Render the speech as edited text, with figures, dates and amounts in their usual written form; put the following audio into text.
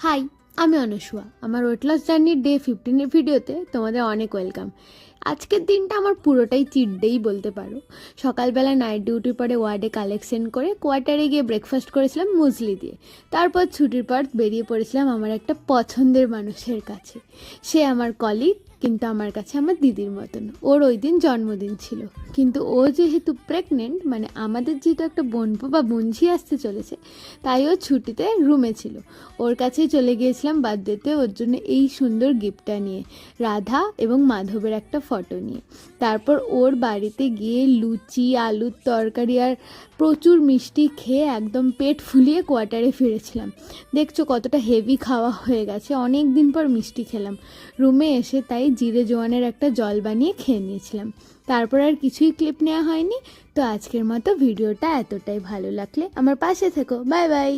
High, আমি অনুসুয়া। আমার weight loss জার্নির ডে 15 ভিডিওতে তোমাদের অনেক ওয়েলকাম। আজকের দিনটা আমার পুরোটাই চিট ডেই বলতে পারো। সকালবেলা নাইট ডিউটির পরে ওয়ার্ডে কালেকশন করে কোয়ার্টারে গিয়ে ব্রেকফাস্ট করেছিলাম মুসলি দিয়ে। তারপর ছুটির পর বেরিয়ে পড়েছিলাম আমার একটা পছন্দের মানুষের কাছে। সে আমার কলিগ, কিন্তু আমার কাছে আমার দিদির মতন। ওর ওই দিন জন্মদিন ছিল, কিন্তু ও যেহেতু প্রেগনেন্ট, মানে আমাদের যেহেতু একটা বোনপো বা বোনঝি আসতে চলেছে, তাই ও ছুটিতে রুমে ছিল। ওর কাছেই চলে গিয়েছিলাম বার্থডেতে ওর জন্য এই সুন্দর গিফটটা নিয়ে, রাধা এবং মাধবের একটা ফটো নিয়ে। তারপর ওর বাড়িতে গিয়ে লুচি, আলুর তরকারি আর প্রচুর মিষ্টি খেয়ে একদম পেট ফুলিয়ে কোয়ার্টারে ফিরেছিলাম। দেখছো কতটা হেভি খাওয়া হয়ে গেছে, অনেক দিন পর মিষ্টি খেলাম। রুমে এসে তাই জিরে জোয়ানের একটা জল বানিয়ে খেয়ে নিয়েছিলাম। তারপর আর কিছুই ক্লিপ নেওয়া হয়নি। তো আজকের মতো ভিডিওটা এতটাই। ভালো লাগলে আমার পাশে থেকো। Bye bye.